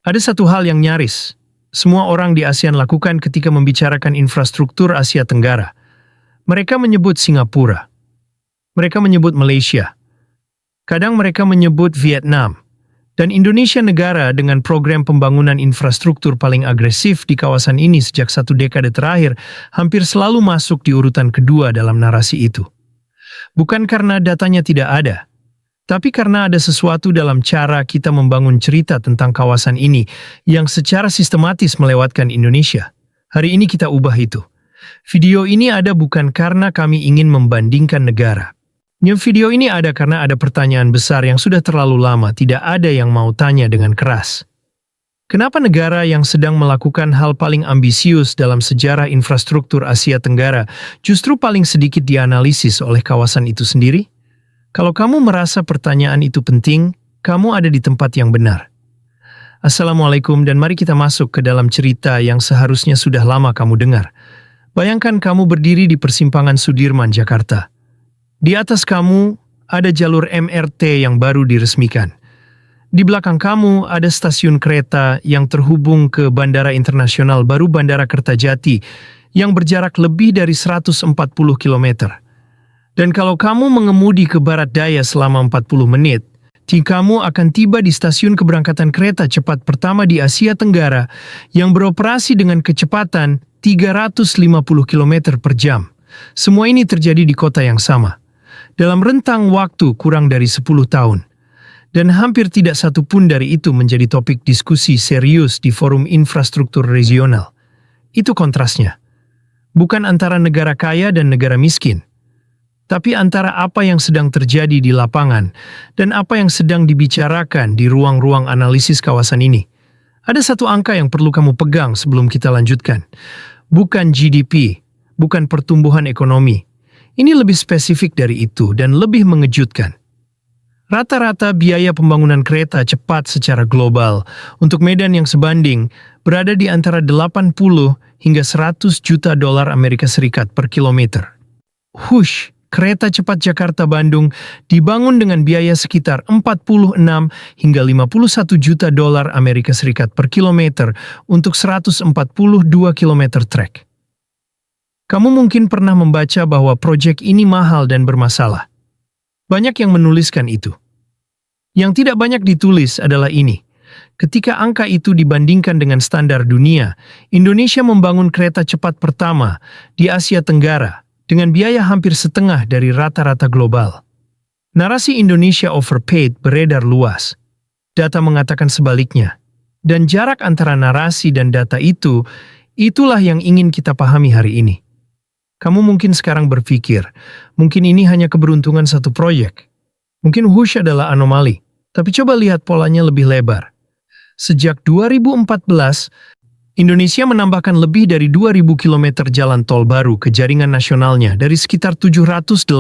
Ada satu hal yang nyaris semua orang di ASEAN lakukan ketika membicarakan infrastruktur Asia Tenggara. Mereka menyebut Singapura. Mereka menyebut Malaysia. Kadang mereka menyebut Vietnam. Dan Indonesia negara dengan program pembangunan infrastruktur paling agresif di kawasan ini sejak 1 dekade terakhir hampir selalu masuk di urutan kedua dalam narasi itu. Bukan karena datanya tidak ada, tapi karena ada sesuatu dalam cara kita membangun cerita tentang kawasan ini yang secara sistematis melewatkan Indonesia. Hari ini kita ubah itu. Video ini ada bukan karena kami ingin membandingkan negara. Video ini ada karena ada pertanyaan besar yang sudah terlalu lama tidak ada yang mau tanya dengan keras. Kenapa negara yang sedang melakukan hal paling ambisius dalam sejarah infrastruktur Asia Tenggara justru paling sedikit dianalisis oleh kawasan itu sendiri? Kalau kamu merasa pertanyaan itu penting, kamu ada di tempat yang benar. Assalamualaikum dan mari kita masuk ke dalam cerita yang seharusnya sudah lama kamu dengar. Bayangkan kamu berdiri di persimpangan Sudirman, Jakarta. Di atas kamu ada jalur MRT yang baru diresmikan. Di belakang kamu ada stasiun kereta yang terhubung ke Bandara Internasional Baru Bandara Kertajati yang berjarak lebih dari 140 km. Dan kalau kamu mengemudi ke barat daya selama 40 menit, kamu akan tiba di stasiun keberangkatan kereta cepat pertama di Asia Tenggara yang beroperasi dengan kecepatan 350 km per jam. Semua ini terjadi di kota yang sama. Dalam rentang waktu kurang dari 10 tahun. Dan hampir tidak satu pun dari itu menjadi topik diskusi serius di forum infrastruktur regional. Itu kontrasnya. Bukan antara negara kaya dan negara miskin. Tapi antara apa yang sedang terjadi di lapangan dan apa yang sedang dibicarakan di ruang-ruang analisis kawasan ini. Ada satu angka yang perlu kamu pegang sebelum kita lanjutkan. Bukan GDP, bukan pertumbuhan ekonomi. Ini lebih spesifik dari itu dan lebih mengejutkan. Rata-rata biaya pembangunan kereta cepat secara global untuk medan yang sebanding berada di antara 80 hingga 100 juta dolar Amerika Serikat per kilometer. Hush, kereta cepat Jakarta-Bandung dibangun dengan biaya sekitar 46 hingga 51 juta dolar Amerika Serikat per kilometer untuk 142 kilometer trek. Kamu mungkin pernah membaca bahwa proyek ini mahal dan bermasalah. Banyak yang menuliskan itu. Yang tidak banyak ditulis adalah ini. Ketika angka itu dibandingkan dengan standar dunia, Indonesia membangun kereta cepat pertama di Asia Tenggara dengan biaya hampir setengah dari rata-rata global. Narasi Indonesia overpaid beredar luas. Data mengatakan sebaliknya. Dan jarak antara narasi dan data itu, itulah yang ingin kita pahami hari ini. Kamu mungkin sekarang berpikir, mungkin ini hanya keberuntungan satu proyek. Mungkin Hush adalah anomali, tapi coba lihat polanya lebih lebar. Sejak 2014, Indonesia menambahkan lebih dari 2.000 km jalan tol baru ke jaringan nasionalnya dari sekitar 780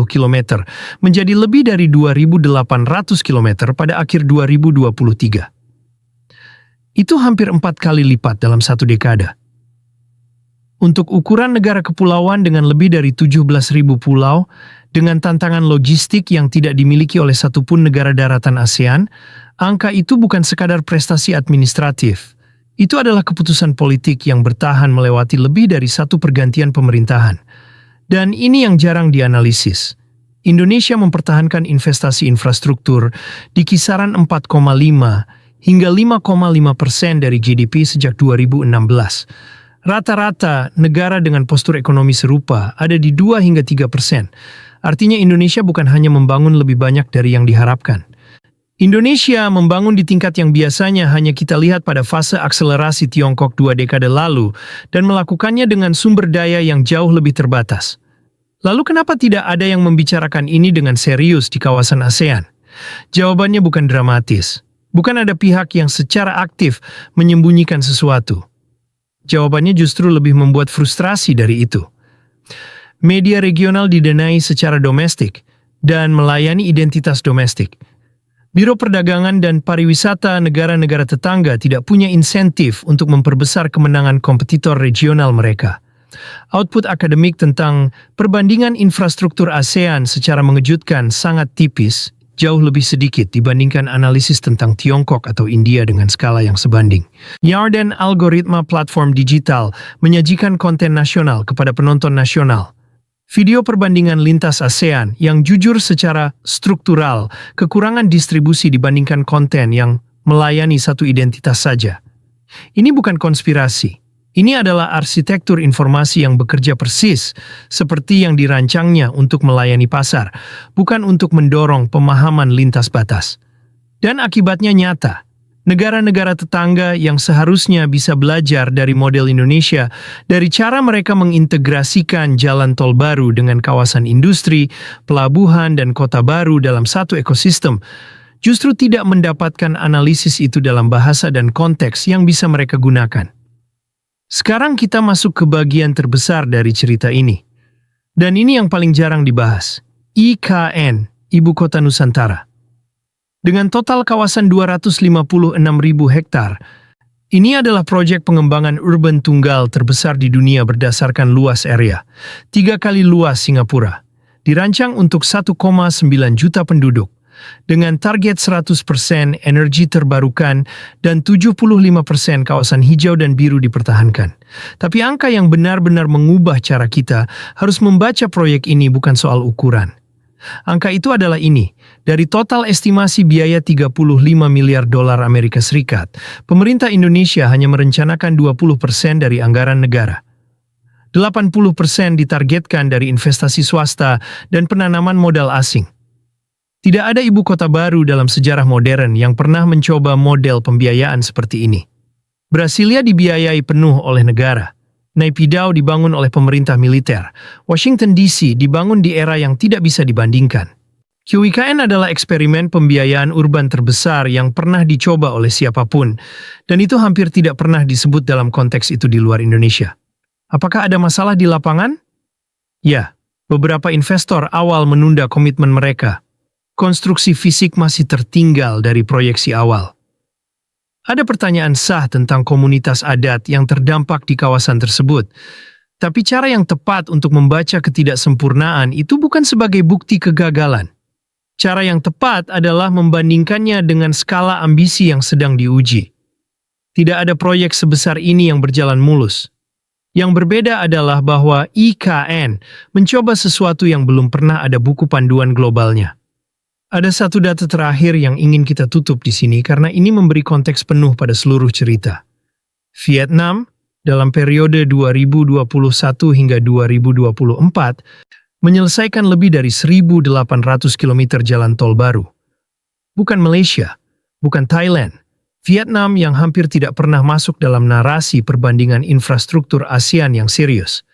km menjadi lebih dari 2.800 km pada akhir 2023. Itu hampir 4 kali lipat dalam satu dekade. Untuk ukuran negara kepulauan dengan lebih dari 17.000 pulau, dengan tantangan logistik yang tidak dimiliki oleh satupun negara daratan ASEAN, angka itu bukan sekadar prestasi administratif. Itu adalah keputusan politik yang bertahan melewati lebih dari satu pergantian pemerintahan. Dan ini yang jarang dianalisis. Indonesia mempertahankan investasi infrastruktur di kisaran 4,5 hingga 5,5% dari GDP sejak 2016. Rata-rata negara dengan postur ekonomi serupa ada di 2 hingga 3%. Artinya Indonesia bukan hanya membangun lebih banyak dari yang diharapkan. Indonesia membangun di tingkat yang biasanya hanya kita lihat pada fase akselerasi Tiongkok 2 dekade lalu dan melakukannya dengan sumber daya yang jauh lebih terbatas. Lalu kenapa tidak ada yang membicarakan ini dengan serius di kawasan ASEAN? Jawabannya bukan dramatis. Bukan ada pihak yang secara aktif menyembunyikan sesuatu. Jawabannya justru lebih membuat frustrasi dari itu. Media regional didanai secara domestik dan melayani identitas domestik. Biro Perdagangan dan Pariwisata negara-negara tetangga tidak punya insentif untuk memperbesar kemenangan kompetitor regional mereka. Output akademik tentang perbandingan infrastruktur ASEAN secara mengejutkan sangat tipis, jauh lebih sedikit dibandingkan analisis tentang Tiongkok atau India dengan skala yang sebanding. Yarden algoritma platform digital menyajikan konten nasional kepada penonton nasional. Video perbandingan lintas ASEAN yang jujur secara struktural, kekurangan distribusi dibandingkan konten yang melayani satu identitas saja. Ini bukan konspirasi. Ini adalah arsitektur informasi yang bekerja persis seperti yang dirancangnya untuk melayani pasar, bukan untuk mendorong pemahaman lintas batas. Dan akibatnya nyata. Negara-negara tetangga yang seharusnya bisa belajar dari model Indonesia, dari cara mereka mengintegrasikan jalan tol baru dengan kawasan industri, pelabuhan, dan kota baru dalam satu ekosistem, justru tidak mendapatkan analisis itu dalam bahasa dan konteks yang bisa mereka gunakan. Sekarang kita masuk ke bagian terbesar dari cerita ini. Dan ini yang paling jarang dibahas. IKN, Ibu Kota Nusantara. Dengan total kawasan 256.000 hektar, ini adalah proyek pengembangan urban tunggal terbesar di dunia berdasarkan luas area. 3 kali luas Singapura. Dirancang untuk 1,9 juta penduduk. Dengan target 100% energi terbarukan dan 75% kawasan hijau dan biru dipertahankan. Tapi angka yang benar-benar mengubah cara kita harus membaca proyek ini bukan soal ukuran. Angka itu adalah ini. Dari total estimasi biaya 35 miliar dolar Amerika Serikat, pemerintah Indonesia hanya merencanakan 20% dari anggaran negara. 80% ditargetkan dari investasi swasta dan penanaman modal asing. Tidak ada ibu kota baru dalam sejarah modern yang pernah mencoba model pembiayaan seperti ini. Brasilia dibiayai penuh oleh negara. Naypyidaw dibangun oleh pemerintah militer. Washington DC dibangun di era yang tidak bisa dibandingkan. QIKN adalah eksperimen pembiayaan urban terbesar yang pernah dicoba oleh siapapun, dan itu hampir tidak pernah disebut dalam konteks itu di luar Indonesia. Apakah ada masalah di lapangan? Ya, beberapa investor awal menunda komitmen mereka. Konstruksi fisik masih tertinggal dari proyeksi awal. Ada pertanyaan sah tentang komunitas adat yang terdampak di kawasan tersebut. Tapi cara yang tepat untuk membaca ketidaksempurnaan itu bukan sebagai bukti kegagalan. Cara yang tepat adalah membandingkannya dengan skala ambisi yang sedang diuji. Tidak ada proyek sebesar ini yang berjalan mulus. Yang berbeda adalah bahwa IKN mencoba sesuatu yang belum pernah ada buku panduan globalnya. Ada satu data terakhir yang ingin kita tutup di sini karena ini memberi konteks penuh pada seluruh cerita. Vietnam, dalam periode 2021 hingga 2024, menyelesaikan lebih dari 1.800 km jalan tol baru. Bukan Malaysia, bukan Thailand, Vietnam yang hampir tidak pernah masuk dalam narasi perbandingan infrastruktur ASEAN yang serius.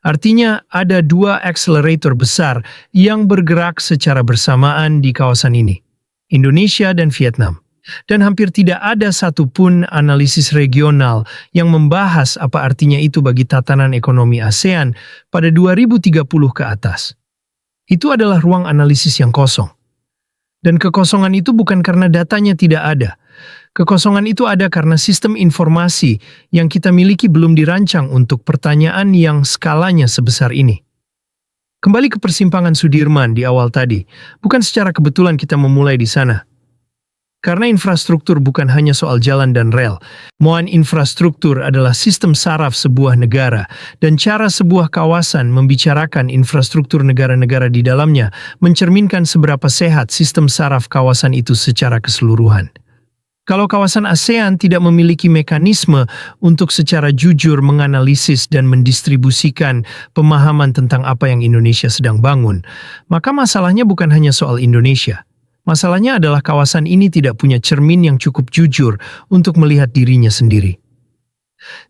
Artinya ada 2 akselerator besar yang bergerak secara bersamaan di kawasan ini, Indonesia dan Vietnam. Dan hampir tidak ada satupun analisis regional yang membahas apa artinya itu bagi tatanan ekonomi ASEAN pada 2030 ke atas. Itu adalah ruang analisis yang kosong. Dan kekosongan itu bukan karena datanya tidak ada. Kekosongan itu ada karena sistem informasi yang kita miliki belum dirancang untuk pertanyaan yang skalanya sebesar ini. Kembali ke persimpangan Sudirman di awal tadi, bukan secara kebetulan kita memulai di sana. Karena infrastruktur bukan hanya soal jalan dan rel. Moan infrastruktur adalah sistem saraf sebuah negara, dan cara sebuah kawasan membicarakan infrastruktur negara-negara di dalamnya mencerminkan seberapa sehat sistem saraf kawasan itu secara keseluruhan. Kalau kawasan ASEAN tidak memiliki mekanisme untuk secara jujur menganalisis dan mendistribusikan pemahaman tentang apa yang Indonesia sedang bangun, maka masalahnya bukan hanya soal Indonesia. Masalahnya adalah kawasan ini tidak punya cermin yang cukup jujur untuk melihat dirinya sendiri.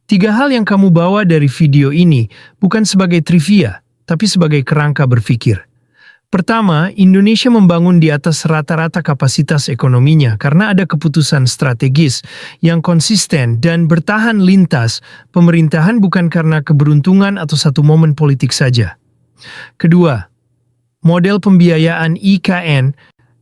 3 hal yang kamu bawa dari video ini bukan sebagai trivia, tapi sebagai kerangka berpikir. Pertama, Indonesia membangun di atas rata-rata kapasitas ekonominya karena ada keputusan strategis yang konsisten dan bertahan lintas pemerintahan bukan karena keberuntungan atau satu momen politik saja. Kedua, model pembiayaan IKN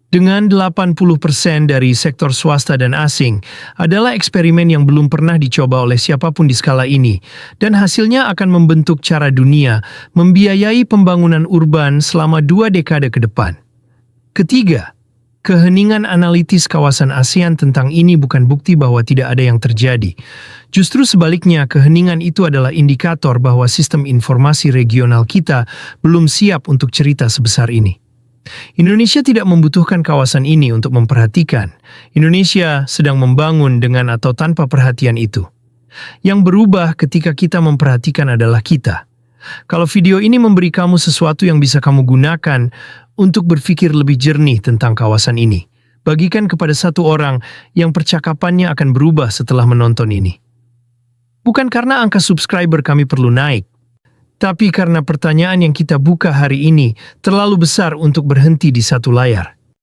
dengan 80% dari sektor swasta dan asing adalah eksperimen yang belum pernah dicoba oleh siapapun di skala ini, dan hasilnya akan membentuk cara dunia membiayai pembangunan urban selama 2 dekade ke depan. Ketiga, Keheningan analitis kawasan ASEAN tentang ini bukan bukti bahwa tidak ada yang terjadi. Justru sebaliknya, keheningan itu adalah indikator bahwa sistem informasi regional kita belum siap untuk cerita sebesar ini. Indonesia tidak membutuhkan kawasan ini untuk memperhatikan. Indonesia sedang membangun dengan atau tanpa perhatian itu. Yang berubah ketika kita memperhatikan adalah kita. Kalau video ini memberi kamu sesuatu yang bisa kamu gunakan untuk berpikir lebih jernih tentang kawasan ini, bagikan kepada satu orang yang percakapannya akan berubah setelah menonton ini. Bukan karena angka subscriber kami perlu naik, tapi karena pertanyaan yang kita buka hari ini terlalu besar untuk berhenti di satu layar.